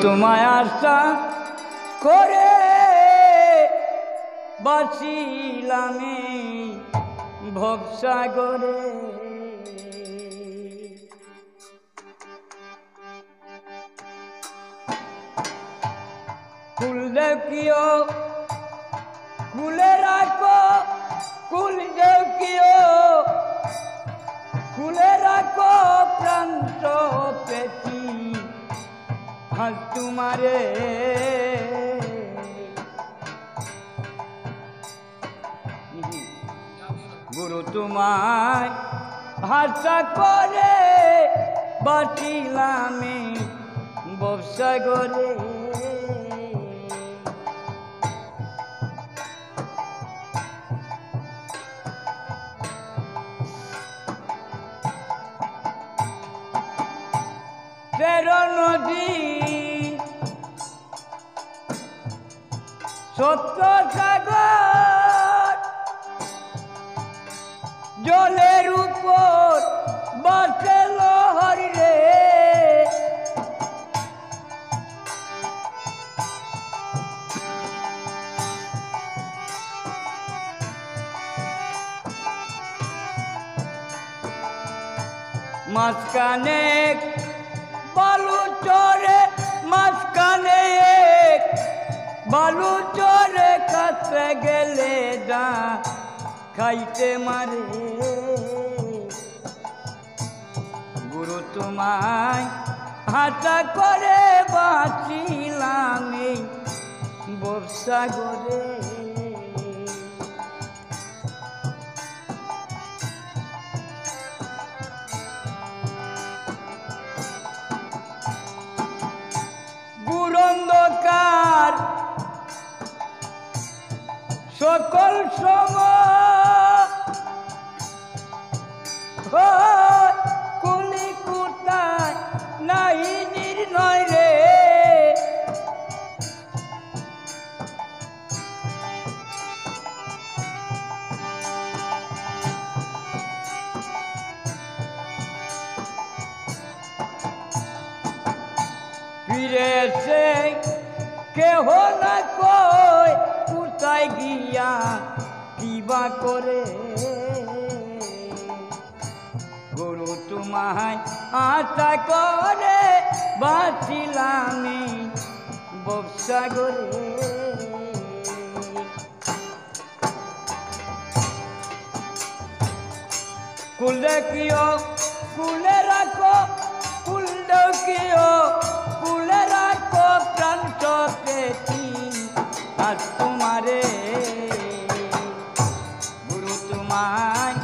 তোমায় আশা করে বাঁচিলামে ভবসাগরে। কুল দেখিও কুলে রাখো, কুল দেখিও কুলে রাখো প্রাণ পেছি আজ তোমারে। গুরু তোমায় আশা করে বাঁচিলামে ভবসাগরে। তেরো নদী সত্য সাগর জলের উপর বাসে লহর রে। মাঝখানে বালু চরে, মাঝখানে বালু চরে কাছে গেলে যা খাইতে মারে। গুরু তোমায় আশা করে বাঁচিলাম এই ভবসাগরে। অন্ধকার সকল সময় কুলি কুটায় নাই নির্ণয় রে। ফিরে এসে কেহ না কই কোথায় গিয়া কিবা করে। গুরু তোমায় আশা করে বাঁচিলাম ভবসাগরে। কুল দেখিও কুলে রাখো, কুল দেখিও কুলে রাখো প্রাণ পেছি আজ তোমারে। গুরু তোমায়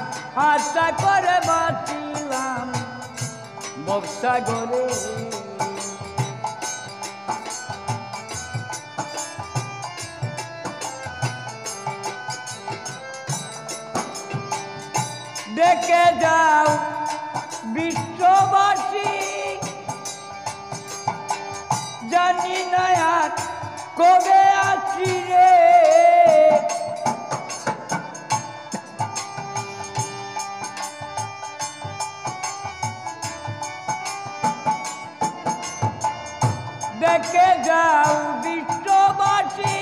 আশা করে বাঁচিলাম ভবসাগরে। দেখে যাও বিশ্ববাসী জানি না আর কবে আসি রে। দেখে যাও বিশ্ববাসী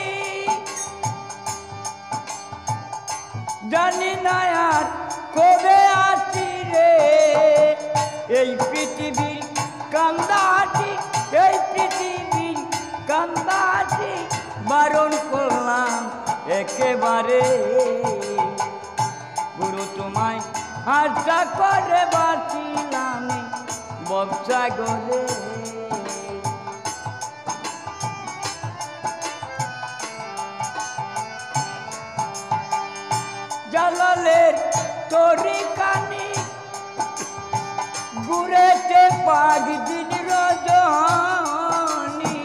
জানি না আর কবে আসি রে। এই পৃথিবীর কান্দাটি, এই পৃথিবীর কান্দাটি বারণ করলাম একেবারে। গুরু তোমায় আশা করে বাঁচিলাম ভবসাগরে। জালালের তরিকানি ঘুরেছে পাগ দিন রজনী।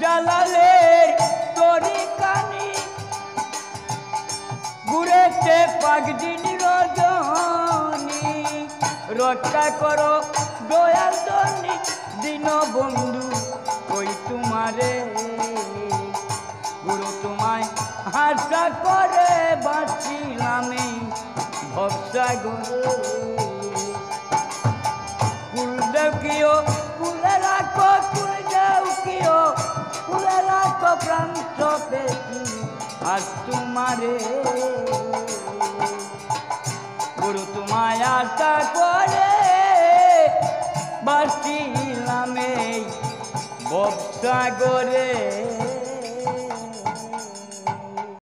জালালের তরিকানি ঘুরেছে পাগ দিন রজনী। রক্ষা করো দয়াল ধনী দিন বন্ধু কই তোমারে। গুরু তোমায় আশা করে বাঁচিলাম এই ভবসাগরে। কুলদেব কিও কুলে রাখো, কুলদেব কিও কুলে রাখো প্রাণ পেছি আজ তোমারে। গুরু তোমায় আশা করে বাঁচিলাম এই ভবসাগরে।